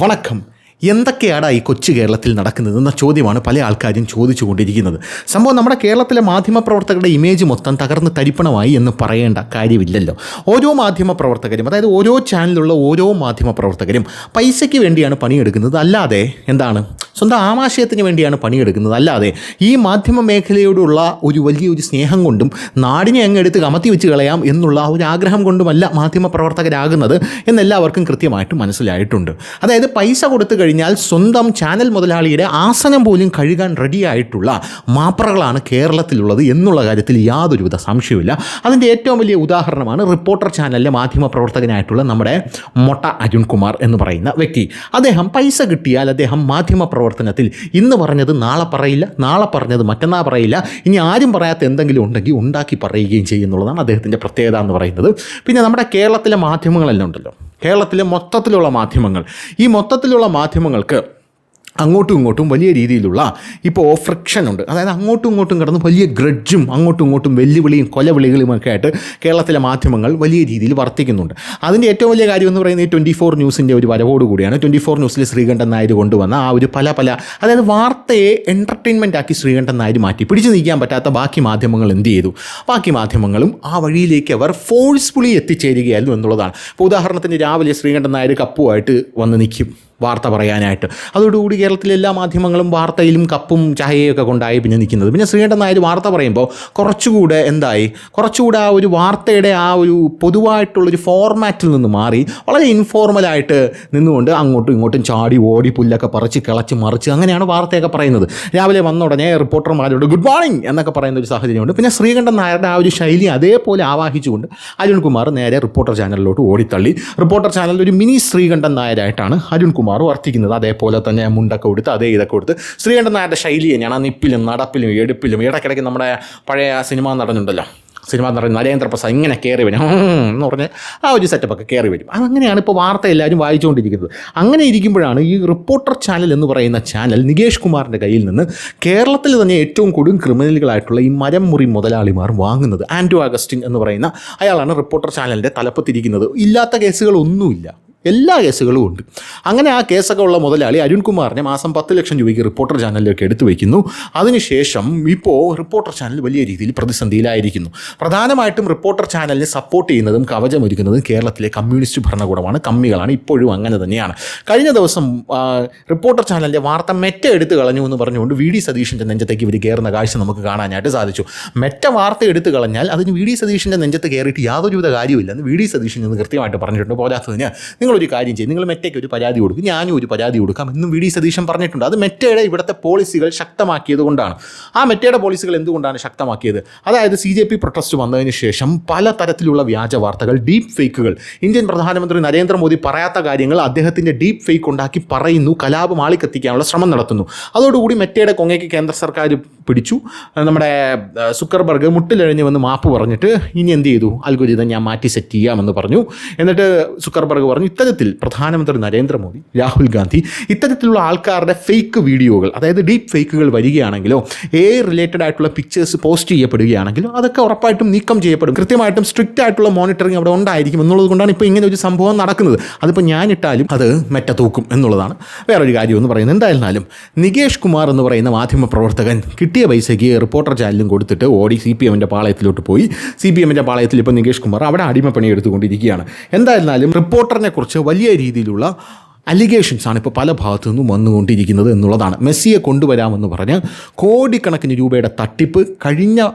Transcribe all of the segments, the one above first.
വണക്കം. എന്തൊക്കെയാണ് ഈ കൊച്ചു കേരളത്തിൽ നടക്കുന്നത് എന്ന ചോദ്യമാണ് പല ആൾക്കാരും ചോദിച്ചു കൊണ്ടിരിക്കുന്നത്. സംഭവം നമ്മുടെ കേരളത്തിലെ മാധ്യമപ്രവർത്തകരുടെ ഇമേജ് മൊത്തം തകർന്ന് തരിപ്പണമായി എന്ന് പറയേണ്ട കാര്യമില്ലല്ലോ. ഓരോ മാധ്യമപ്രവർത്തകരും, അതായത് ഓരോ ചാനലിലുള്ള ഓരോ മാധ്യമപ്രവർത്തകരും പൈസയ്ക്ക് വേണ്ടിയാണ് പണിയെടുക്കുന്നത്, അല്ലാതെ എന്താണ് സ്വന്തം ആമാശയത്തിന് വേണ്ടിയാണ് പണിയെടുക്കുന്നത്. അല്ലാതെ ഈ മാധ്യമ മേഖലയോടുള്ള ഒരു വലിയൊരു സ്നേഹം കൊണ്ടും നാടിനെ അങ്ങ് എടുത്ത് കമത്തി വെച്ച് കളയാം എന്നുള്ള ഒരു ആഗ്രഹം കൊണ്ടുമല്ല മാധ്യമപ്രവർത്തകരാകുന്നത് എന്നെല്ലാവർക്കും കൃത്യമായിട്ട് മനസ്സിലായിട്ടുണ്ട്. അതായത് പൈസ കൊടുത്തു കഴിഞ്ഞാൽ സ്വന്തം ചാനൽ മുതലാളിയുടെ ആസനം പോലും കഴുകാൻ റെഡിയായിട്ടുള്ള മാപ്രകളാണ് കേരളത്തിലുള്ളത് എന്നുള്ള കാര്യത്തിൽ യാതൊരുവിധ സംശയമില്ല. അതിൻ്റെ ഏറ്റവും വലിയ ഉദാഹരണമാണ് റിപ്പോർട്ടർ ചാനലിലെ മാധ്യമപ്രവർത്തകനായിട്ടുള്ള നമ്മുടെ മൊട്ട അരുൺകുമാർ എന്ന് പറയുന്ന വ്യക്തി. അദ്ദേഹം പൈസ കിട്ടിയാൽ അദ്ദേഹം മാധ്യമപ്രവർത്തനത്തിൽ ഇന്ന് പറഞ്ഞത് നാളെ പറയില്ല, നാളെ പറഞ്ഞത് മറ്റന്നാൾ പറയില്ല, ഇനി ആരും പറയാത്ത എന്തെങ്കിലും ഉണ്ടെങ്കിൽ ഉണ്ടാക്കി പറയുകയും ചെയ്യുന്നുള്ളതാണ് അദ്ദേഹത്തിൻ്റെ പ്രത്യേകത എന്ന് പറയുന്നത്. പിന്നെ നമ്മുടെ കേരളത്തിലെ മാധ്യമങ്ങളെല്ലാം ഉണ്ടല്ലോ, കേരളത്തിലെ മൊത്തത്തിലുള്ള മാധ്യമങ്ങൾ, ഈ മൊത്തത്തിലുള്ള മാധ്യമങ്ങൾക്ക് അങ്ങോട്ടും ഇങ്ങോട്ടും വലിയ രീതിയിലുള്ള ഇപ്പോൾ ഫ്രിക്ഷനുണ്ട്. അതായത് അങ്ങോട്ടും ഇങ്ങോട്ടും കിടന്ന് വലിയ ഗ്രഡ്ജും അങ്ങോട്ടും ഇങ്ങോട്ടും വെല്ലുവിളിയും കൊലവിളികളുമൊക്കെ ആയിട്ട് കേരളത്തിലെ മാധ്യമങ്ങൾ വലിയ രീതിയിൽ വർത്തിക്കുന്നുണ്ട്. അതിൻ്റെ ഏറ്റവും വലിയ കാര്യം എന്ന് പറയുന്നത് 24 ന്യൂസിൻ്റെ ഒരു വരവോടുകൂടിയാണ്. 24 ന്യൂസിൽ ശ്രീകണ്ഠൻ നായർ കൊണ്ടുവന്ന ആ ഒരു പല അതായത് വാർത്തയെ എൻ്റർടൈൻമെൻ്റ് ആക്കി ശ്രീകണ്ഠൻ നായർ മാറ്റി. പിടിച്ചു നീക്കാൻ പറ്റാത്ത ബാക്കി മാധ്യമങ്ങൾ എന്ത് ചെയ്തു? ബാക്കി മാധ്യമങ്ങളും ആ വഴിയിലേക്ക് അവർ ഫോഴ്സ്ഫുള്ളി എത്തിച്ചേരുകയായിരുന്നു എന്നുള്ളതാണ്. ഇപ്പോൾ ഉദാഹരണത്തിന് രാവിലെ ശ്രീകണ്ഠൻ നായർ കപ്പുമായിട്ട് വന്ന് നിൽക്കും വാർത്ത പറയാനായിട്ട്. അതോടുകൂടി കേരളത്തിലെ എല്ലാ മാധ്യമങ്ങളും വാർത്തയിലും കപ്പും ചായയും ഒക്കെ കൊണ്ടായി പിന്നെ നിൽക്കുന്നത്. പിന്നെ ശ്രീകണ്ഠൻ നായർ വാർത്ത പറയുമ്പോൾ കുറച്ചുകൂടെ ആ ഒരു വാർത്തയുടെ ആ ഒരു പൊതുവായിട്ടുള്ളൊരു ഫോർമാറ്റിൽ നിന്ന് മാറി വളരെ ഇൻഫോർമലായിട്ട് നിന്നുകൊണ്ട് അങ്ങോട്ടും ഇങ്ങോട്ടും ചാടി ഓടി പുല്ലൊക്കെ പറിച്ച് കിളച്ച് മറിച്ച് അങ്ങനെയാണ് വാർത്തയൊക്കെ പറയുന്നത്. രാവിലെ വന്ന ഉടനെ റിപ്പോർട്ടർമാരോട് ഗുഡ് മോർണിംഗ് എന്നൊക്കെ പറയുന്ന ഒരു സാഹചര്യമുണ്ട്. പിന്നെ ശ്രീകണ്ഠൻ നായരുടെ ആ ഒരു ശൈലി അതേപോലെ ആവാഹിച്ചുകൊണ്ട് അരുൺകുമാർ നേരെ റിപ്പോർട്ടർ ചാനലിലോട്ട് ഓടിത്തള്ളി. റിപ്പോർട്ടർ ചാനലിൽ ഒരു മിനി ശ്രീകണ്ഠൻ നായരായിട്ടാണ് അരുൺകുമാർ വർത്തിക്കുന്നത്. അതേപോലെ തന്നെ മുണ്ടൊക്കെ കൊടുത്ത് ഇതൊക്കെ കൊടുത്ത് ശ്രീകണ്ഠൻ നായരുടെ ശൈലി തന്നെയാണ്. നിപ്പിലും നടപ്പിലും എടുപ്പിലും ഇടയ്ക്കിടയ്ക്ക് നമ്മുടെ പഴയ സിനിമാ നടൻ നരേന്ദ്രപ്രസാദ് ഇങ്ങനെ കയറി വരും എന്ന് പറഞ്ഞ് ആ ഒരു സെറ്റപ്പൊക്കെ കയറി വരും. അങ്ങനെയാണ് ഇപ്പോൾ വാർത്ത എല്ലാവരും വായിച്ചുകൊണ്ടിരിക്കുന്നത്. അങ്ങനെ ഇരിക്കുമ്പോഴാണ് ഈ റിപ്പോർട്ടർ ചാനൽ എന്ന് പറയുന്ന ചാനൽ നികേഷ് കുമാറിൻ്റെ കയ്യിൽ നിന്ന് കേരളത്തിൽ തന്നെ ഏറ്റവും കൊടും ക്രിമിനലുകളായിട്ടുള്ള ഈ മരം മുറി മുതലാളിമാർ വാങ്ങുന്നത്. ആൻഡ്രൂ അഗസ്റ്റിൻ എന്ന് പറയുന്ന അയാളാണ് റിപ്പോർട്ടർ ചാനലിൻ്റെ തലപ്പത്തിരിക്കുന്നത്. ഇല്ലാത്ത കേസുകളൊന്നുമില്ല, എല്ലാ കേസുകളും ഉണ്ട്. അങ്ങനെ ആ കേസൊക്കെ ഉള്ള മുതലാളി അരുൺകുമാറിനെ മാസം 10 ലക്ഷം രൂപയ്ക്ക് റിപ്പോർട്ടർ ചാനലിലേക്ക് എടുത്തു വയ്ക്കുന്നു. അതിനുശേഷം ഇപ്പോൾ റിപ്പോർട്ടർ ചാനൽ വലിയ രീതിയിൽ പ്രതിസന്ധിയിലായിരിക്കുന്നു. പ്രധാനമായിട്ടും റിപ്പോർട്ടർ ചാനലിനെ സപ്പോർട്ട് ചെയ്യുന്നതും കവചമൊരുക്കുന്നതും കേരളത്തിലെ കമ്മ്യൂണിസ്റ്റ് ഭരണകൂടമാണ്, കമ്മികളാണ്. ഇപ്പോഴും അങ്ങനെ തന്നെയാണ്. കഴിഞ്ഞ ദിവസം റിപ്പോർട്ടർ ചാനലിൻ്റെ വാർത്ത മെറ്റ എടുത്ത് കളഞ്ഞു എന്ന് പറഞ്ഞുകൊണ്ട് വി ഡി സതീഷിൻ്റെ നെഞ്ചത്തേക്ക് ഇവർ കയറുന്ന കാഴ്ച നമുക്ക് കാണാനായിട്ട് സാധിച്ചു. മെറ്റ വാർത്ത എടുത്ത് കളഞ്ഞാൽ അതിന് വി ഡി സതീഷിൻ്റെ നെഞ്ചത്ത് കയറിയിട്ട് യാതൊരുവിധ കാര്യമില്ലെന്ന് വി ഡി സതീഷിൽ നിന്ന് കൃത്യമായിട്ട് പറഞ്ഞിട്ടുണ്ട്. പോരാത്തതിന് ഒരു കാര്യം ചെയ്യും, നിങ്ങൾ മെറ്റയ്ക്ക് ഒരു പരാതി കൊടുക്കും, ഞാനും ഒരു പരാതി കൊടുക്കാം എന്നും വി ഡി സതീശൻ പറഞ്ഞിട്ടുണ്ട്. അത് മെറ്റയുടെ ഇവിടുത്തെ പോളിസികൾ ശക്തമാക്കിയത് കൊണ്ടാണ്. ആ മെറ്റയുടെ പോളിസികൾ എന്തുകൊണ്ടാണ് ശക്തമാക്കിയത്? അതായത് CJP പ്രൊട്ടസ്റ്റ് വന്നതിന് ശേഷം പലതരത്തിലുള്ള വ്യാജ വാർത്തകൾ, ഡീപ്പ് ഫേക്കുകൾ, ഇന്ത്യൻ പ്രധാനമന്ത്രി നരേന്ദ്രമോദി പറയാത്ത കാര്യങ്ങൾ അദ്ദേഹത്തിൻ്റെ ഡീപ്പ് ഫേക്ക് ഉണ്ടാക്കി പറയുന്നു, കലാപം ആളിക്കത്തിക്കാനുള്ള ശ്രമം നടത്തുന്നു. അതോടുകൂടി മെറ്റയുടെ കൊങ്ങയ്ക്ക് കേന്ദ്ര സർക്കാർ പിടിച്ചു. നമ്മുടെ സുക്കർബർഗ് മുട്ടിലെഴിഞ്ഞ് വന്ന് മാപ്പ് പറഞ്ഞിട്ട് ഇനി എന്ത് ചെയ്തു? അൽഗോരിതം ഞാൻ മാറ്റി സെറ്റ് ചെയ്യാമെന്ന് പറഞ്ഞു. എന്നിട്ട് സുക്കർബർഗ് പറഞ്ഞു ഇത്തരത്തിൽ പ്രധാനമന്ത്രി നരേന്ദ്രമോദി, രാഹുൽ ഗാന്ധി ഇത്തരത്തിലുള്ള ആൾക്കാരുടെ ഫേക്ക് വീഡിയോകൾ, അതായത് ഡീപ്പ് ഫേക്കുകൾ വരികയാണെങ്കിലോ റിലേറ്റഡ് ആയിട്ടുള്ള പിക്ചേഴ്സ് പോസ്റ്റ് ചെയ്യപ്പെടുകയാണെങ്കിലോ അതൊക്കെ ഉറപ്പായിട്ടും നീക്കം ചെയ്യപ്പെടും. കൃത്യമായിട്ടും സ്ട്രിക്റ്റ് ആയിട്ടുള്ള മോണിറ്ററിങ് അവിടെ ഉണ്ടായിരിക്കും എന്നുള്ളത് കൊണ്ടാണ് ഇപ്പോൾ ഇങ്ങനെ ഒരു സംഭവം നടക്കുന്നത്. അതിപ്പോൾ ഞാനിട്ടാലും അത് മെറ്റ തൂക്കും എന്നുള്ളതാണ് വേറൊരു കാര്യം എന്ന് പറയുന്നത്. എന്തായിരുന്നാലും നികേഷ് കുമാർ എന്ന് പറയുന്ന മാധ്യമപ്രവർത്തകൻ കിട്ടിയ പൈസയ്ക്ക് റിപ്പോർട്ടർ ചാനലും കൊടുത്തിട്ട് ഓടി CPMൻ്റെ പാളയത്തിലോട്ട് പോയി. CPMൻ്റെ പാളയത്തിൽ ഇപ്പോൾ നികേഷ് കുമാർ അവിടെ അടിമപ്പണി എടുത്തുകൊണ്ടിരിക്കുകയാണ്. എന്തായിരുന്നാലും റിപ്പോർട്ടറിനെ കുറിച്ച് വലിയ രീതിയിലുള്ള അലിഗേഷൻസാണ് ഇപ്പോൾ പല ഭാഗത്തു നിന്നും വന്നുകൊണ്ടിരിക്കുന്നത് എന്നുള്ളതാണ്. മെസ്സിയെ കൊണ്ടുവരാമെന്ന് പറഞ്ഞ് കോടിക്കണക്കിന് രൂപയുടെ തട്ടിപ്പ് കഴിഞ്ഞ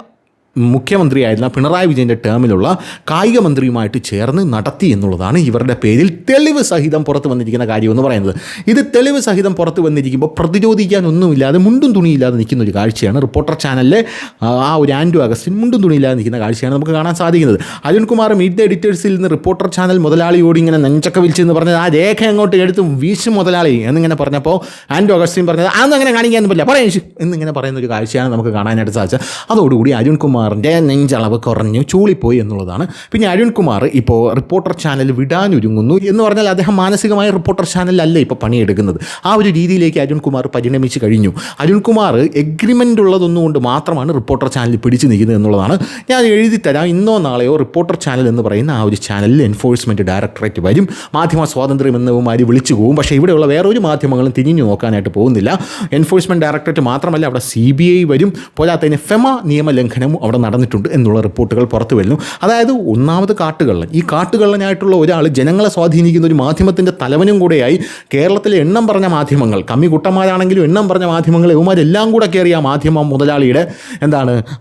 മുഖ്യമന്ത്രിയായിരുന്ന പിണറായി വിജയൻ്റെ ടേമിലുള്ള കായിക മന്ത്രിയുമായിട്ട് ചേർന്ന് നടത്തി എന്നുള്ളതാണ് ഇവരുടെ പേരിൽ തെളിവ് സഹിതം പുറത്ത് വന്നിരിക്കുന്ന കാര്യമെന്ന് പറയുന്നത്. ഇത് തെളിവ് സഹിതം പുറത്ത് വന്നിരിക്കുമ്പോൾ പ്രതിരോധിക്കാനൊന്നുമില്ലാതെ മുണ്ടും തുണിയില്ലാതെ നിൽക്കുന്ന ഒരു കാഴ്ചയാണ് റിപ്പോർട്ടർ ചാനലിലെ ആ ഒരു ആൻഡ്രൂ അഗസ്റ്റിൻ മുണ്ടും തുണിയില്ലാതെ നിൽക്കുന്ന കാഴ്ചയാണ് നമുക്ക് കാണാൻ സാധിക്കുന്നത്. അരുൺകുമാർ മീറ്റ് ദ എഡിറ്റേഴ്സിൽ നിന്ന് റിപ്പോർട്ടർ ചാനൽ മുതലാളിയോട് ഇങ്ങനെ നെഞ്ചൊക്കെ വിളിച്ചെന്ന് പറഞ്ഞത് ആ രേഖ അങ്ങോട്ട് എടുത്ത് വീശും മുതലാളി എന്നിങ്ങനെ പറഞ്ഞപ്പോൾ ആൻഡ്രൂ അഗസ്റ്റിൻ പറഞ്ഞത് അതൊന്നും അങ്ങനെ കാണിക്കാൻ പറ്റില്ല പറയും എന്നിങ്ങനെ പറയുന്ന ഒരു കാഴ്ചയാണ് നമുക്ക് കാണാനായിട്ട് സാധിച്ചത്. അതോടുകൂടി അരുൺകുമാർ അരുൺകുമാറിൻ്റെ നെഞ്ചളവ് കുറഞ്ഞു ചൂളിപ്പോയി എന്നുള്ളതാണ്. പിന്നെ അരുൺകുമാർ ഇപ്പോൾ റിപ്പോർട്ടർ ചാനൽ വിടാനൊരുങ്ങുന്നു എന്ന് പറഞ്ഞാൽ അദ്ദേഹം മാനസികമായ റിപ്പോർട്ടർ ചാനലല്ല ഇപ്പോൾ പണിയെടുക്കുന്നത്. ആ ഒരു രീതിയിലേക്ക് അരുൺകുമാർ പരിണമിച്ച് കഴിഞ്ഞു. അരുൺകുമാർ എഗ്രിമെൻ്റ് ഉള്ളതൊന്നുകൊണ്ട് മാത്രമാണ് റിപ്പോർട്ടർ ചാനൽ പിടിച്ചു നിൽക്കുന്നത് എന്നുള്ളതാണ്. ഞാൻ എഴുതിത്തരാം, ഇന്നോ നാളെയോ റിപ്പോർട്ടർ ചാനൽ എന്ന് പറയുന്ന ആ ഒരു ചാനലിൽ എൻഫോഴ്സ്മെൻറ്റ് ഡയറക്ടറേറ്റ് വരും, മാധ്യമ സ്വാതന്ത്ര്യം എന്നവന്മാർ വിളിച്ചു പോകും. പക്ഷേ ഇവിടെയുള്ള വേറൊരു മാധ്യമങ്ങളും തിരിഞ്ഞു നോക്കാനായിട്ട് പോകുന്നില്ല. എൻഫോഴ്സ്മെൻറ്റ് ഡയറക്ടറേറ്റ് മാത്രമല്ല, അവിടെ CBI വരും. പോരാത്തതിന് ഫെമ നിയമലംഘനവും അവിടെ നടന്നിട്ടുണ്ട് എന്നുള്ള റിപ്പോർട്ടുകൾ പുറത്തു വരുന്നു. അതായത് ഒന്നാമത് കാട്ടുകള്ളൻ, ഈ കാട്ടുകള്ളനായിട്ടുള്ള ഒരാൾ ജനങ്ങളെ സ്വാധീനിക്കുന്ന ഒരു മാധ്യമത്തിൻ്റെ തലവനും കൂടെയായി കേരളത്തിലെ എണ്ണം പറഞ്ഞ മാധ്യമങ്ങൾ, കമ്മി കുട്ടന്മാരാണെങ്കിലും എണ്ണം പറഞ്ഞ മാധ്യമങ്ങൾ ഇവന്മാരെല്ലാം കൂടെ കയറിയ മാധ്യമ മുതലാളിയുടെ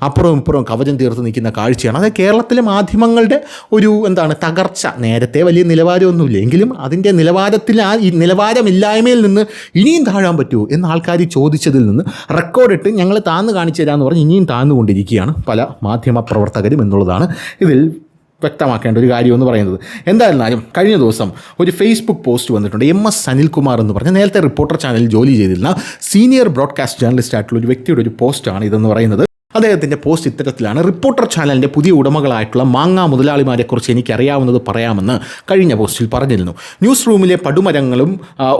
അപ്പുറവും ഇപ്പുറവും കവചം തീർത്ത് നിൽക്കുന്ന കാഴ്ചയാണ്. അതായത് കേരളത്തിലെ മാധ്യമങ്ങളുടെ ഒരു തകർച്ച. നേരത്തെ വലിയ നിലവാരമൊന്നുമില്ല എങ്കിലും അതിൻ്റെ നിലവാരത്തിൽ ഈ നിലവാരമില്ലായ്മയിൽ നിന്ന് ഇനിയും താഴാൻ പറ്റുമോ എന്ന് ആൾക്കാർ ചോദിച്ചതിൽ നിന്ന് റെക്കോർഡിട്ട് ഞങ്ങൾ താഴ്ന്നു കാണിച്ചു തരാമെന്ന് പറഞ്ഞ് ഇനിയും താഴ്ന്നുകൊണ്ടിരിക്കുകയാണ് പല മാധ്യമ പ്രവർത്തകരും എന്നുള്ളതാണ് ഇതിൽ വ്യക്തമാക്കേണ്ട ഒരു കാര്യം എന്ന് പറയുന്നത്. എന്തായിരുന്നാലും കഴിഞ്ഞ ദിവസം ഒരു ഫേസ്ബുക്ക് പോസ്റ്റ് വന്നിട്ടുണ്ട്. MS അനിൽകുമാർ എന്ന് പറഞ്ഞ നേരത്തെ റിപ്പോർട്ടർ ചാനലിൽ ജോലി ചെയ്തിരുന്ന സീനിയർ ബ്രോഡ്കാസ്റ്റ് ജേർണലിസ്റ്റ് ആയിട്ടുള്ള ഒരു വ്യക്തിയുടെ ഒരു പോസ്റ്റാണ് ഇതെന്ന് പറയുന്നത്. അദ്ദേഹത്തിൻ്റെ പോസ്റ്റ് ഇത്തരത്തിലാണ്: റിപ്പോർട്ടർ ചാനലിൻ്റെ പുതിയ ഉടമകളായിട്ടുള്ള മാങ്ങ മുതലാളിമാരെക്കുറിച്ച് എനിക്കറിയാവുന്നത് പറയാമെന്ന് കഴിഞ്ഞ പോസ്റ്റിൽ പറഞ്ഞിരുന്നു. ന്യൂസ് റൂമിലെ പടുമരങ്ങളും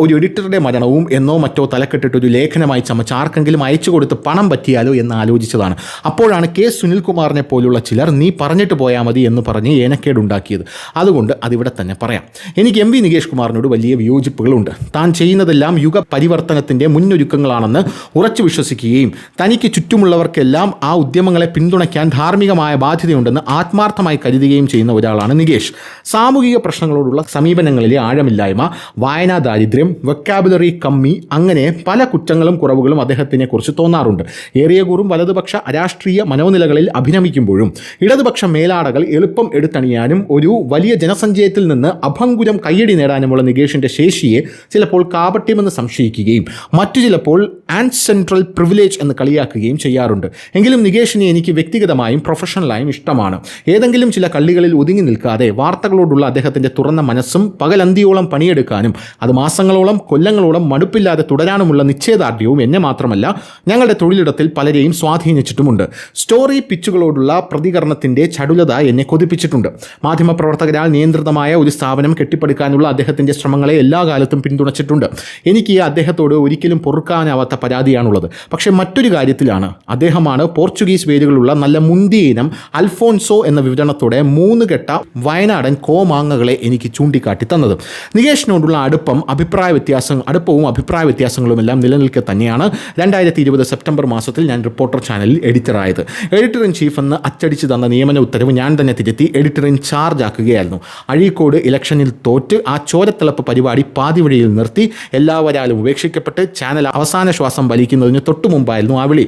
ഒരു എഡിറ്ററുടെ മരണവും എന്നോ മറ്റോ തലക്കെട്ടിട്ടൊരു ലേഖനമായി ചമച്ച് ആർക്കെങ്കിലും അയച്ചു കൊടുത്ത് പണം പറ്റിയാലോ എന്ന് ആലോചിച്ചതാണ്. അപ്പോഴാണ് K. സുനിൽകുമാറിനെ പോലുള്ള ചിലർ നീ പറഞ്ഞിട്ട് പോയാൽ മതി എന്ന് പറഞ്ഞ് ഏനക്കേടുണ്ടാക്കിയത്. അതുകൊണ്ട് അതിവിടെ തന്നെ പറയാം. എനിക്ക് MV നികേഷ് കുമാറിനോട് വലിയ വിയോജിപ്പുകളുണ്ട്. താൻ ചെയ്യുന്നതെല്ലാം യുഗ പരിവർത്തനത്തിൻ്റെ മുന്നൊരുക്കങ്ങളാണെന്ന് ഉറച്ചു വിശ്വസിക്കുകയും തനിക്ക് ചുറ്റുമുള്ളവർക്കെല്ലാം ആ ഉദ്യമങ്ങളെ പിന്തുണയ്ക്കാൻ ധാർമ്മികമായ ബാധ്യതയുണ്ടെന്ന് ആത്മാർത്ഥമായി കരുതുകയും ചെയ്യുന്ന ഒരാളാണ് നികേഷ്. സാമൂഹിക പ്രശ്നങ്ങളോടുള്ള സമീപനങ്ങളിലെ ആഴമില്ലായ്മ, വായനാ ദാരിദ്ര്യം, വൊക്കാബുലറി കമ്മി, അങ്ങനെ പല കുറ്റങ്ങളും കുറവുകളും അദ്ദേഹത്തിനെ കുറിച്ച് തോന്നാറുണ്ട്. ഏറിയകൂറും വലതുപക്ഷ അരാഷ്ട്രീയ മനോനിലകളിൽ അഭിനമിക്കുമ്പോഴും ഇടതുപക്ഷ മേലാടകൾ എളുപ്പം എടുത്തണിയാനും ഒരു വലിയ ജനസഞ്ചയത്തിൽ നിന്ന് അഭംഗുരം കയ്യടി നേടാനുമുള്ള നികേഷിൻ്റെ ശേഷിയെ ചിലപ്പോൾ കാപട്യമെന്ന് സംശയിക്കുകയും മറ്റു ചിലപ്പോൾ ആൻസെൻട്രൽ പ്രിവിലേജ് എന്ന് കളിയാക്കുകയും ചെയ്യാറുണ്ട്. എങ്കിലും നികേഷിനെ എനിക്ക് വ്യക്തിഗതമായും പ്രൊഫഷണലായും ഇഷ്ടമാണ്. ഏതെങ്കിലും ചില കള്ളികളിൽ ഒതുങ്ങി നിൽക്കാതെ വാർത്തകളോടുള്ള അദ്ദേഹത്തിൻ്റെ തുറന്ന മനസ്സും പകലന്തിയോളം പണിയെടുക്കാനും അത് മാസങ്ങളോളം കൊല്ലങ്ങളോളം മടുപ്പില്ലാതെ തുടരാനുമുള്ള നിശ്ചയദാർഢ്യവും എന്നെ മാത്രമല്ല ഞങ്ങളുടെ തൊഴിലിടത്തിൽ പലരെയും സ്വാധീനിച്ചിട്ടുമുണ്ട്. സ്റ്റോറി പിച്ചുകളോടുള്ള പ്രതികരണത്തിൻ്റെ ചടുലത എന്നെ കൊതിപ്പിച്ചിട്ടുണ്ട്. മാധ്യമപ്രവർത്തകരാൽ നിയന്ത്രിതമായ ഒരു സ്ഥാപനം കെട്ടിപ്പടുക്കാനുള്ള അദ്ദേഹത്തിൻ്റെ ശ്രമങ്ങളെ എല്ലാ കാലത്തും പിന്തുണച്ചിട്ടുണ്ട്. എനിക്ക് അദ്ദേഹത്തോട് ഒരിക്കലും പൊറുക്കാനാവാത്ത പരാതിയാണുള്ളത്. പക്ഷേ മറ്റൊരു കാര്യത്തിലാണ്. അദ്ദേഹമാണ് പോർച്ചുഗീസ് വേരുകളുള്ള നല്ല മുന്തിയ ഇനം അൽഫോൺസോ എന്ന വിവരണത്തോടെ 3 കെട്ട വയനാടൻ കോമാങ്ങകളെ എനിക്ക് ചൂണ്ടിക്കാട്ടി തന്നത്. നികേഷിനോടുള്ള അടുപ്പവും അഭിപ്രായ വ്യത്യാസങ്ങളും എല്ലാം നിലനിൽക്കെ തന്നെയാണ് 2020 സെപ്റ്റംബർ മാസത്തിൽ ഞാൻ റിപ്പോർട്ടർ ചാനലിൽ എഡിറ്ററായത്. എഡിറ്റർ ഇൻ ചീഫ് എന്ന് അച്ചടിച്ച് തന്ന നിയമന ഉത്തരവ് ഞാൻ തന്നെ തിരുത്തി എഡിറ്റർ ഇൻ ചാർജ് ആക്കുകയായിരുന്നു. അഴീക്കോട് ഇലക്ഷനിൽ തോറ്റ് ആ ചോരത്തിളപ്പ് പരിപാടി പാതിവഴിയിൽ നിർത്തി എല്ലാവരാലും ഉപേക്ഷിക്കപ്പെട്ട് ചാനൽ അവസാന ശ്വാസം വലിക്കുന്നതിന് തൊട്ടു മുമ്പായിരുന്നു ആ വിളി.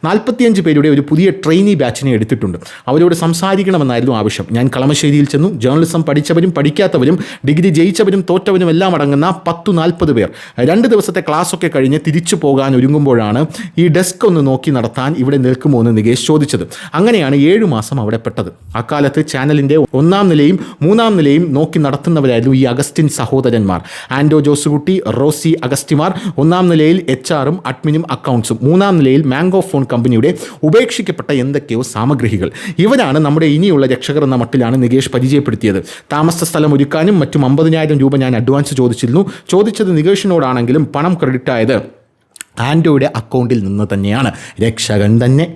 45 പേരുടെ ഒരു പുതിയ ട്രെയിനി ബാച്ചിനെ എടുത്തിട്ടുണ്ട്. അവരോട് സംസാരിക്കണമെന്നായിരുന്നു ആവശ്യം. ഞാൻ കളമശ്ശേരിയിൽ ചെന്നു. ജേർണലിസം പഠിച്ചവരും പഠിക്കാത്തവരും ഡിഗ്രി ജയിച്ചവരും തോറ്റവരും എല്ലാം അടങ്ങുന്ന 10-40 പേർ 2 ദിവസത്തെ ക്ലാസ്സൊക്കെ കഴിഞ്ഞ് തിരിച്ചു പോകാൻ ഒരുങ്ങുമ്പോഴാണ് ഈ ഡെസ്ക് ഒന്ന് നോക്കി നടത്താൻ ഇവിടെ നിൽക്കുമോ എന്ന് നികേഷ് ചോദിച്ചത്. അങ്ങനെയാണ് 7 മാസം അവിടെ പെട്ടത്. അക്കാലത്ത് ചാനലിൻ്റെ 1-ാം നിലയും 3-ാം നിലയും നോക്കി നടത്തുന്നവരായിരുന്നു ഈ അഗസ്റ്റിൻ സഹോദരന്മാർ. ആൻഡോ ജോസുകുട്ടി, റോസി അഗസ്റ്റിമാർ 1-ാം നിലയിൽ HR-ഉം അഡ്മിനും അക്കൗണ്ട്സും, 3-ാം നിലയിൽ മാംഗോ ഫോൺ കമ്പനിയുടെ ഉപേക്ഷിക്കപ്പെട്ട എന്തൊക്കെയോ സാമഗ്രികൾ. ഇവരാണ് നമ്മുടെ ഇനിയുള്ള രക്ഷകർ എന്ന മട്ടിലാണ് നികേഷ് പരിചയപ്പെടുത്തിയത്. താമസ സ്ഥലം ഒരുക്കാനും മറ്റും 50,000 രൂപ ഞാൻ അഡ്വാൻസ് ചോദിച്ചിരുന്നു. ചോദിച്ചത് നികേഷിനോടാണെങ്കിലും പണം ക്രെഡിറ്റ് ആയത് ആൻഡോയുടെ അക്കൗണ്ടിൽ നിന്ന് തന്നെയാണ്. രക്ഷകൻ തന്നെ.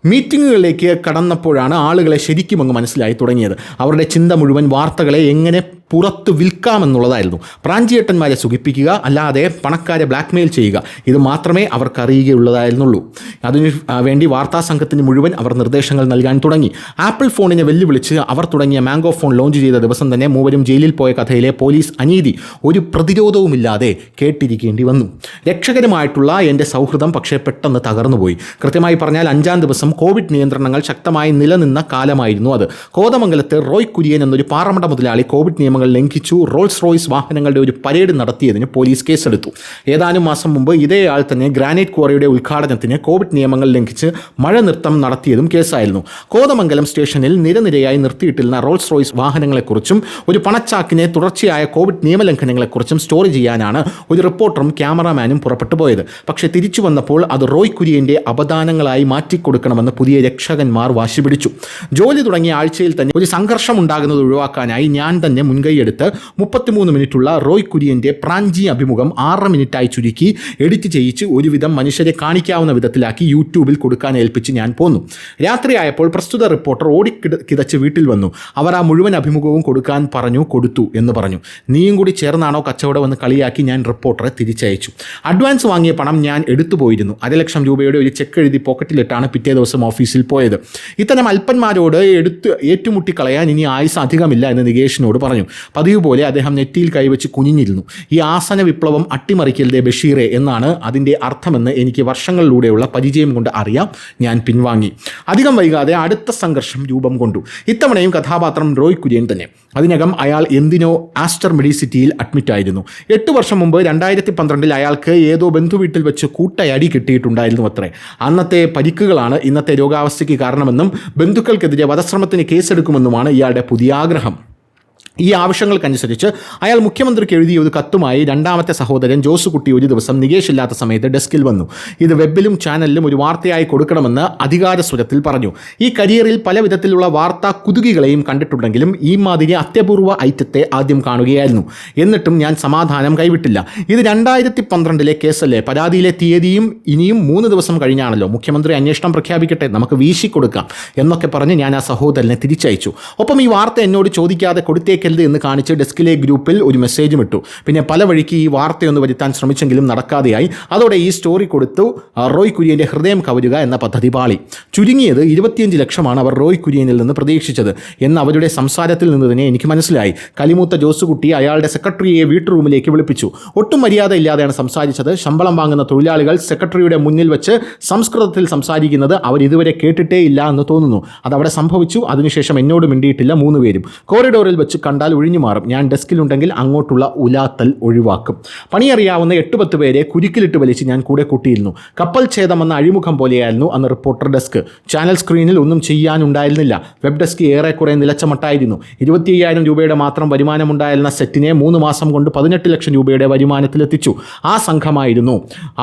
മീറ്റിങ്ങുകളിലേക്ക് കടന്നപ്പോഴാണ് ആളുകളെ ശരിക്കും അങ്ങ് മനസ്സിലായി തുടങ്ങിയത്. അവരുടെ ചിന്ത മുഴുവൻ വാർത്തകളെ എങ്ങനെ പുറത്ത് വിൽക്കാമെന്നുള്ളതായിരുന്നു. പ്രാഞ്ചിയേട്ടന്മാരെ സുഖിപ്പിക്കുക, അല്ലാതെ പണക്കാരെ ബ്ലാക്ക്മെയിൽ ചെയ്യുക, ഇത് മാത്രമേ അവർക്ക് അറിയുകയുള്ളതായിരുന്നുള്ളൂ. അതിനു വേണ്ടി വാർത്താ സംഘത്തിന് മുഴുവൻ അവർ നിർദ്ദേശങ്ങൾ നൽകാൻ തുടങ്ങി. ആപ്പിൾ ഫോണിനെ വെല്ലുവിളിച്ച് അവർ തുടങ്ങിയ മാംഗോ ഫോൺ ലോഞ്ച് ചെയ്ത ദിവസം തന്നെ മൂവരും ജയിലിൽ പോയ കഥയിലെ പോലീസ് അനീതി ഒരു പ്രതിരോധവുമില്ലാതെ കേട്ടിരിക്കേണ്ടി വന്നു. രക്ഷകരമായിട്ടുള്ള എൻ്റെ സൗഹൃദം പക്ഷേ പെട്ടെന്ന് തകർന്നുപോയി. കൃത്യമായി പറഞ്ഞാൽ 5-ാം ദിവസം കോവിഡ് നിയന്ത്രണങ്ങൾ ശക്തമായി നിലനിന്ന കാലമായിരുന്നു അത്. കോതമംഗലത്ത് റോയ് കുര്യൻ എന്നൊരു പാറമട മുതലാളി കോവിഡ് നിയമങ്ങൾ നിയമങ്ങൾ ലംഘിച്ചു റോൾസ് റോയ്സ് വാഹനങ്ങളുടെ ഒരു പരേഡ് നടത്തിയതിന് പോലീസ് കേസെടുത്തു. ഏതാനും മാസം മുമ്പ് ഇതേ ആൾ തന്നെ ഗ്രാനൈറ്റ് ക്വാറിയുടെ ഉദ്ഘാടനത്തിന് കോവിഡ് നിയമങ്ങൾ ലംഘിച്ച് മഴ നൃത്തം നടത്തിയതും കേസായിരുന്നു. കോതമംഗലം സ്റ്റേഷനിൽ നിരനിരയായി നിർത്തിയിട്ടിരുന്ന റോൾസ് റോയ്സ് വാഹനങ്ങളെക്കുറിച്ചും ഒരു പണച്ചാക്കിനെ തുടർച്ചയായ കോവിഡ് നിയമലംഘനങ്ങളെക്കുറിച്ചും സ്റ്റോറി ചെയ്യാനാണ് ഒരു റിപ്പോർട്ടറും ക്യാമറാമാനും പുറപ്പെട്ടു പോയത്. പക്ഷേ തിരിച്ചു വന്നപ്പോൾ അത് റോയ് കുര്യൻ്റെ അപദാനങ്ങളായി മാറ്റിക്കൊടുക്കണമെന്ന് പുതിയ രക്ഷകന്മാർ വാശി പിടിച്ചു. ജോലി തുടങ്ങിയ ആഴ്ചയിൽ തന്നെ ഒരു സംഘർഷം ഉണ്ടാകുന്നത് ഒഴിവാക്കാനായി ഞാൻ തന്നെ മുൻകൈയെടുത്ത് 33 മിനിറ്റുള്ള റോയ് കുര്യൻ്റെ പ്രാഞ്ചി അഭിമുഖം 6 മിനിറ്റായി ചുരുക്കി എഡിറ്റ് ചെയ്യിച്ച് ഒരുവിധം മനുഷ്യരെ കാണിക്കാവുന്ന വിധത്തിലാക്കി യൂട്യൂബിൽ കൊടുക്കാൻ ഏൽപ്പിച്ച് ഞാൻ പോന്നു. രാത്രിയായപ്പോൾ പ്രസ്തുത റിപ്പോർട്ടർ ഓടിക്കിതച്ച് വീട്ടിൽ വന്നു. അവർ ആ മുഴുവൻ അഭിമുഖവും കൊടുക്കാൻ കൊടുത്തു എന്ന് പറഞ്ഞു. നീയും കൂടി ചേർന്നാണോ കച്ചവടമെന്ന് കളിയാക്കി ഞാൻ റിപ്പോർട്ടറെ തിരിച്ചയച്ചു. അഡ്വാൻസ് വാങ്ങിയ പണം ഞാൻ എടുത്തുപോയിരുന്നു. 1,00,000 രൂപയുടെ ഒരു ചെക്ക് എഴുതി പോക്കറ്റിലിട്ടാണ് പിറ്റേ ദിവസം ഓഫീസിൽ പോയത്. ഇത്തരം അല്പന്മാരോട് ഏറ്റുമുട്ടിക്കളയാൻ ഇനി ആയുസ് അധികമില്ല എന്ന് നികേഷിനോട് പറഞ്ഞു. പതിവ് പോലെ അദ്ദേഹം നെറ്റിയിൽ കൈവച്ച് കുനിഞ്ഞിരുന്നു. ഈ ആസന വിപ്ലവം അട്ടിമറിക്കലിന്റെ ബഷീറെ എന്നാണ് അതിൻ്റെ അർത്ഥമെന്ന് എനിക്ക് വർഷങ്ങളിലൂടെയുള്ള പരിചയം കൊണ്ട് അറിയാം. ഞാൻ പിൻവാങ്ങി. അധികം വൈകാതെ അടുത്ത സംഘർഷം രൂപം കൊണ്ടു. ഇത്തവണയും കഥാപാത്രം റോയ് കുര്യൻ തന്നെ. അതിനകം അയാൾ എന്തിനോ ആസ്റ്റർ മെഡിസിറ്റിയിൽ അഡ്മിറ്റായിരുന്നു. 8 വർഷം മുമ്പ് 2012 അയാൾക്ക് ഏതോ ബന്ധുവീട്ടിൽ വെച്ച് കൂട്ടയടി കിട്ടിയിട്ടുണ്ടായിരുന്നു അത്രേ. അന്നത്തെ പരിക്കുകളാണ് ഇന്നത്തെ രോഗാവസ്ഥയ്ക്ക് കാരണമെന്നും ബന്ധുക്കൾക്കെതിരെ വധശ്രമത്തിന് കേസെടുക്കുമെന്നുമാണ് ഇയാളുടെ പുതിയ ആഗ്രഹം. ഈ ആവശ്യങ്ങൾക്കനുസരിച്ച് അയാൾ മുഖ്യമന്ത്രിക്ക് എഴുതിയ ഒരു കത്തുമായി രണ്ടാമത്തെ സഹോദരൻ ജോസുകുട്ടി ഒരു ദിവസം നികേഷ് ഇല്ലാത്ത സമയത്ത് ഡെസ്കിൽ വന്നു. ഇത് വെബിലും ചാനലിലും ഒരു വാർത്തയായി കൊടുക്കണമെന്ന് അധികാരസ്വരത്തിൽ പറഞ്ഞു. ഈ കരിയറിൽ പല വിധത്തിലുള്ള വാർത്താ കുതുകികളെയും കണ്ടിട്ടുണ്ടെങ്കിലും ഈ മാതിരി അത്യപൂർവ ഐറ്റത്തെ ആദ്യം കാണുകയായിരുന്നു. എന്നിട്ടും ഞാൻ സമാധാനം കൈവിട്ടില്ല. ഇത് 2012 കേസല്ലേ, പരാതിയിലെ തീയതിയും ഇനിയും 3 ദിവസം കഴിഞ്ഞാണല്ലോ, മുഖ്യമന്ത്രി അന്വേഷണം പ്രഖ്യാപിക്കട്ടെ, നമുക്ക് വീശിക്കൊടുക്കാം എന്നൊക്കെ പറഞ്ഞ് ഞാൻ ആ സഹോദരനെ തിരിച്ചയച്ചു. ഒപ്പം ഈ വാർത്ത എന്നോട് ചോദിക്കാതെ കൊടുത്തേക്ക് എന്ന് കാണിച്ച് ഡെസ്കിലെ ഗ്രൂപ്പിൽ ഒരു മെസ്സേജും ഇട്ടു. പിന്നെ പല വഴിക്ക് ഈ വാർത്തയൊന്ന് വരുത്താൻ ശ്രമിച്ചെങ്കിലും നടക്കാതെയായി. അതോടെ ഈ സ്റ്റോറി കൊടുത്തു റോയ് കുര്യൻ്റെ ഹൃദയം കവരുക എന്ന പദ്ധതി പാളി. ചുരുങ്ങിയത് 25 ലക്ഷമാണ് അവർ റോയ് കുര്യനിൽ നിന്ന് പ്രതീക്ഷിച്ചത് എന്ന് അവരുടെ സംസാരത്തിൽ നിന്ന് തന്നെ എനിക്ക് മനസ്സിലായി. കലിമൂത്ത ജോസുകുട്ടി അയാളുടെ സെക്രട്ടറിയെ വീട്ടുറൂമിലേക്ക് വിളിപ്പിച്ചു. ഒട്ടും മര്യാദയില്ലാതെയാണ് സംസാരിച്ചത്. ശമ്പളം വാങ്ങുന്ന തൊഴിലാളികൾ സെക്രട്ടറിയുടെ മുന്നിൽ വെച്ച് സംസ്കൃതത്തിൽ സംസാരിക്കുന്നത് അവർ ഇതുവരെ കേട്ടിട്ടേ ഇല്ല എന്ന് തോന്നുന്നു. അതവിടെ സംഭവിച്ചു. അതിനുശേഷം എന്നോട് മിണ്ടിയിട്ടില്ല 3 പേരും. കോറിഡോറിൽ വെച്ച് കണ്ടാൽ ഒഴിഞ്ഞു മാറും. ഞാൻ ഡെസ്കിലുണ്ടെങ്കിൽ അങ്ങോട്ടുള്ള ഉലാത്തൽ ഒഴിവാക്കും. പണിയറിയാവുന്ന 8-10 പേരെ കുരുക്കിലിട്ട് വലിച്ച് ഞാൻ കൂടെ കൂട്ടിയിരുന്നു. കപ്പൽ ഛേദമെന്ന അഴിമുഖം പോലെയായിരുന്നു അന്ന് റിപ്പോർട്ടർ ഡെസ്ക്. ചാനൽ സ്ക്രീനിൽ ഒന്നും ചെയ്യാനുണ്ടായിരുന്നില്ല. വെബ് ഡെസ്ക് ഏറെക്കുറെ നിലച്ച മട്ടായിരുന്നു. 25,000 രൂപയുടെ മാത്രം വരുമാനമുണ്ടായിരുന്ന സെറ്റിനെ 3 മാസം കൊണ്ട് 18 ലക്ഷം രൂപയുടെ വരുമാനത്തിലെത്തിച്ചു. ആ സംഘമായിരുന്നു.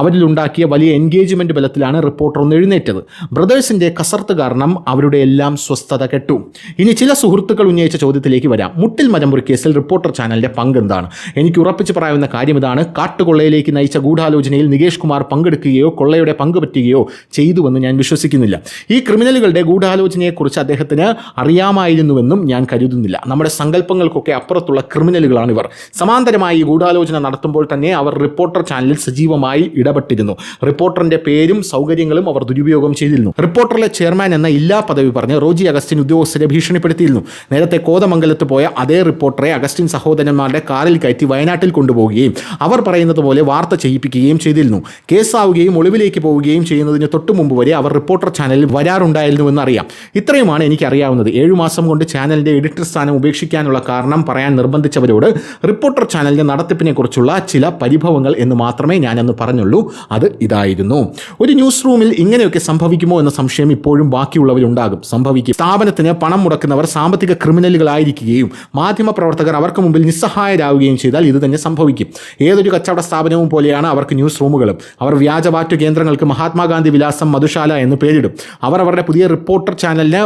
അവരിലുണ്ടാക്കിയ വലിയ എൻഗേജ്മെൻറ്റ് ബലത്തിലാണ് റിപ്പോർട്ടർ ഒന്ന് എഴുന്നേറ്റത്. ബ്രദേഴ്സിൻ്റെ കസർത്ത് കാരണം അവരുടെ എല്ലാം സ്വസ്ഥത കെട്ടു. ഇനി ചില സുഹൃത്തുക്കൾ ഉന്നയിച്ച ചോദ്യത്തിലേക്ക് വരാം. മുട്ടിൽ മരമുറി കേസിൽ റിപ്പോർട്ടർ ചാനലിൻ്റെ പങ്ക് എന്താണ്? എനിക്ക് ഉറപ്പിച്ച് പറയാവുന്ന കാര്യം ഇതാണ്. കാട്ടുകൊള്ളയിലേക്ക് നയിച്ച ഗൂഢാലോചനയിൽ നികേഷ് കുമാർ പങ്കെടുക്കുകയോ കൊള്ളയുടെ പങ്ക് പറ്റുകയോ ചെയ്തുവെന്ന് ഞാൻ വിശ്വസിക്കുന്നില്ല. ഈ ക്രിമിനലുകളുടെ ഗൂഢാലോചനയെക്കുറിച്ച് അദ്ദേഹത്തിന് അറിയാമായിരുന്നുവെന്നും ഞാൻ കരുതുന്നില്ല. നമ്മുടെ സങ്കല്പങ്ങൾക്കൊക്കെ അപ്പുറത്തുള്ള ക്രിമിനലുകളാണിവർ. സമാന്തരമായി ഈ ഗൂഢാലോചന നടത്തുമ്പോൾ തന്നെ അവർ റിപ്പോർട്ടർ ചാനലിൽ സജീവമായി ഇടപെട്ടിരുന്നു. റിപ്പോർട്ടറിൻ്റെ പേരും സൗകര്യങ്ങളും അവർ ദുരുപയോഗം ചെയ്തിരുന്നു. റിപ്പോർട്ടറിലെ ചെയർമാൻ എന്ന ഇല്ലാ പദവി പറഞ്ഞ് റോജി അഗസ്റ്റിൻ ഉദ്യോഗസ്ഥരെ ഭീഷണിപ്പെടുത്തിയിരുന്നു. നേരത്തെ കോതമംഗലത്ത് പോയ അതേ റിപ്പോർട്ടറെ അഗസ്റ്റിൻ സഹോദരന്മാരുടെ കാറിൽ കയറ്റി വയനാട്ടിൽ കൊണ്ടുപോവുകയും അവർ പറയുന്നത് പോലെ വാർത്ത ചെയ്യിപ്പിക്കുകയും ചെയ്തിരുന്നു. കേസാവുകയും ഒളിവിലേക്ക് പോവുകയും ചെയ്യുന്നതിന് തൊട്ടു മുമ്പ് വരെ അവർ റിപ്പോർട്ടർ ചാനലിൽ വരാറുണ്ടായിരുന്നുവെന്നറിയാം. ഇത്രയുമാണ് എനിക്കറിയാവുന്നത്. 7 മാസം കൊണ്ട് ചാനലിൻ്റെ എഡിറ്റർ സ്ഥാനം ഉപേക്ഷിക്കാനുള്ള കാരണം പറയാൻ നിർബന്ധിച്ചവരോട് റിപ്പോർട്ടർ ചാനലിൻ്റെ നടത്തിപ്പിനെക്കുറിച്ചുള്ള ചില പരിഭവങ്ങൾ എന്ന് മാത്രമേ ഞാനന്ന് പറഞ്ഞുള്ളൂ. അത് ഇതായിരുന്നു. ഒരു ന്യൂസ് റൂമിൽ ഇങ്ങനെയൊക്കെ സംഭവിക്കുമോ എന്ന സംശയം ഇപ്പോഴും ബാക്കിയുള്ളവരുണ്ടാകും. സംഭവിക്കും. സ്ഥാപനത്തിന് പണം മുടക്കുന്നവർ സാമ്പത്തിക ക്രിമിനലുകളായിരിക്കുകയും മാധ്യമപ്രവർത്തകർ അവർക്ക് മുമ്പിൽ നിസ്സഹായരാകുകയും ചെയ്താൽ ഇത് തന്നെ സംഭവിക്കും. ഏതൊരു കച്ചവട സ്ഥാപനവും പോലെയാണ് അവർക്ക് ന്യൂസ് റൂമുകളും. അവർ വ്യാജവാറ്റു കേന്ദ്രങ്ങൾക്ക് മഹാത്മാഗാന്ധി വിലാസം മധുശാല എന്ന് പേരിടും. അവർ അവരുടെ പുതിയ റിപ്പോർട്ടർ ചാനലിന്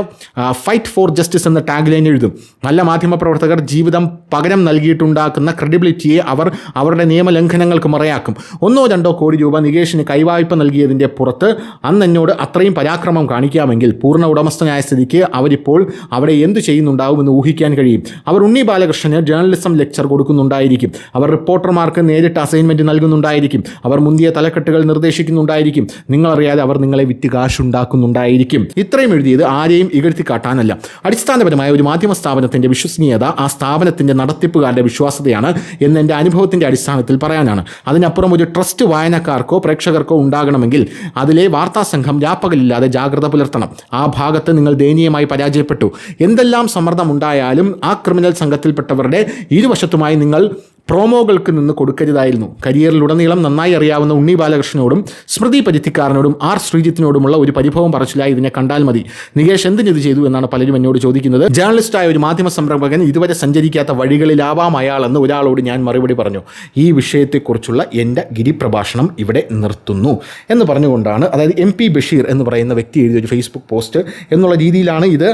ഫൈറ്റ് ഫോർ ജസ്റ്റിസ് എന്ന ടാഗ് ലൈൻ എഴുതും. നല്ല മാധ്യമപ്രവർത്തകർ ജീവിതം പകരം നൽകിയിട്ടുണ്ടാക്കുന്ന ക്രെഡിബിലിറ്റിയെ അവർ അവരുടെ നിയമലംഘനങ്ങൾക്ക് മറയാക്കും. 1-2 കോടി രൂപ നികേഷിന് കൈവായ്പ നൽകിയതിൻ്റെ പുറത്ത് അന്ന് എന്നോട് അത്രയും പരാക്രമം കാണിക്കാമെങ്കിൽ പൂർണ്ണ ഉടമസ്ഥനായ സ്ഥിതിക്ക് അവരിപ്പോൾ അവിടെ എന്തു ചെയ്യുന്നുണ്ടാവുമെന്ന് ഊഹിക്കാൻ കഴിയും. അവർ ഉണ്ണി ബാലകൃഷ്ണന് ജേർണലിസം ലെക്ചർ കൊടുക്കുന്നുണ്ടായിരിക്കും. അവർ റിപ്പോർട്ടർമാർക്ക് നേരിട്ട് അസൈൻമെൻറ്റ് നൽകുന്നുണ്ടായിരിക്കും. അവർ മുന്തിയ തലക്കെട്ടുകൾ നിർദ്ദേശിക്കുന്നുണ്ടായിരിക്കും. നിങ്ങളറിയാതെ അവർ നിങ്ങളെ വിറ്റ് കാശുണ്ടാക്കുന്നുണ്ടായിരിക്കും. ഇത്രയും എഴുതിയത് ആരെയും ഇകഴ്ത്തി കാട്ടാനല്ല. അടിസ്ഥാനപരമായ ഒരു മാധ്യമ സ്ഥാപനത്തിൻ്റെ വിശ്വസനീയത ആ സ്ഥാപനത്തിൻ്റെ നടത്തിപ്പുകാരുടെ വിശ്വാസ്യതയാണ് എന്ന് എൻ്റെ അനുഭവത്തിൻ്റെ അടിസ്ഥാനത്തിൽ പറയാനാണ്. അതിനപ്പുറം ഒരു ട്രസ്റ്റ് വായനക്കാർക്കോ പ്രേക്ഷകർക്കോ ഉണ്ടാകണമെങ്കിൽ അതിലെ വാർത്താസംഘം രാപ്പകലില്ലാതെ ജാഗ്രത പുലർത്തണം. ആ ഭാഗത്ത് നിങ്ങൾ ദയനീയമായി പരാജയപ്പെട്ടു. എന്തെല്ലാം സമ്മർദ്ദം ഉണ്ടായാലും ആ ക്രിമിനൽ ക്രിമിനൽ സംഘത്തിൽപ്പെട്ടവരുടെ ഇരുവശത്തുമായി നിങ്ങൾ പ്രോമോകൾക്ക് നിന്ന് കൊടുക്കരുതായിരുന്നു. കരിയറിലുടനീളം നന്നായി അറിയാവുന്ന ഉണ്ണി ബാലകൃഷ്ണനോടും സ്മൃതി പരുത്തിക്കാരനോടും ആർ ശ്രീജിത്തിനോടുമുള്ള ഒരു പരിഭവം പറച്ചിലായി ഇതിനെ കണ്ടാൽ മതി. നികേഷ് എന്തിനിത് ചെയ്തു എന്നാണ് പലരും എന്നോട് ചോദിക്കുന്നത്. ജേർണലിസ്റ്റായ ഒരു മാധ്യമ സംരംഭകൻ ഇതുവരെ സഞ്ചരിക്കാത്ത വഴികളിലാവാം അയാളെന്ന് ഒരാളോട് ഞാൻ മറുപടി പറഞ്ഞു. ഈ വിഷയത്തെക്കുറിച്ചുള്ള എൻ്റെ ഗിരിപ്രഭാഷണം ഇവിടെ നിർത്തുന്നു എന്ന് പറഞ്ഞുകൊണ്ടാണ്, അതായത് MP ബഷീർ എന്ന് പറയുന്ന വ്യക്തി എഴുതിയൊരു ഫേസ്ബുക്ക് പോസ്റ്റ് എന്നുള്ള രീതിയിലാണ് ഇത്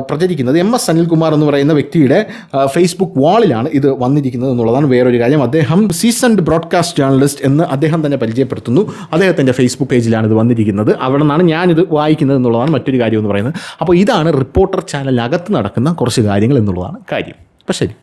പ്രചരിക്കുന്നത്. MS അനിൽകുമാർ എന്ന് പറയുന്ന വ്യക്തിയുടെ ഫേസ്ബുക്ക് വാളിലാണ് ഇത് വന്നിരിക്കുന്നത് എന്നുള്ളതാണ് വേറൊരു കാര്യം. അദ്ദേഹം സീസൺഡ് ബ്രോഡ്കാസ്റ്റ് ജേർണലിസ്റ്റ് എന്ന് അദ്ദേഹം തന്നെ പരിചയപ്പെടുത്തുന്നു. അദ്ദേഹത്തിൻ്റെ ഫേസ്ബുക്ക് പേജിലാണ് ഇത് വന്നിരിക്കുന്നത്. അവിടെ നിന്നാണ് ഞാനിത് വായിക്കുന്നത് എന്നുള്ളതാണ് മറ്റൊരു കാര്യം എന്ന് പറയുന്നത്. അപ്പോൾ ഇതാണ് റിപ്പോർട്ടർ ചാനലിനകത്ത് നടക്കുന്ന കുറച്ച് കാര്യങ്ങൾ എന്നുള്ളതാണ് കാര്യം. അപ്പോൾ ശരി.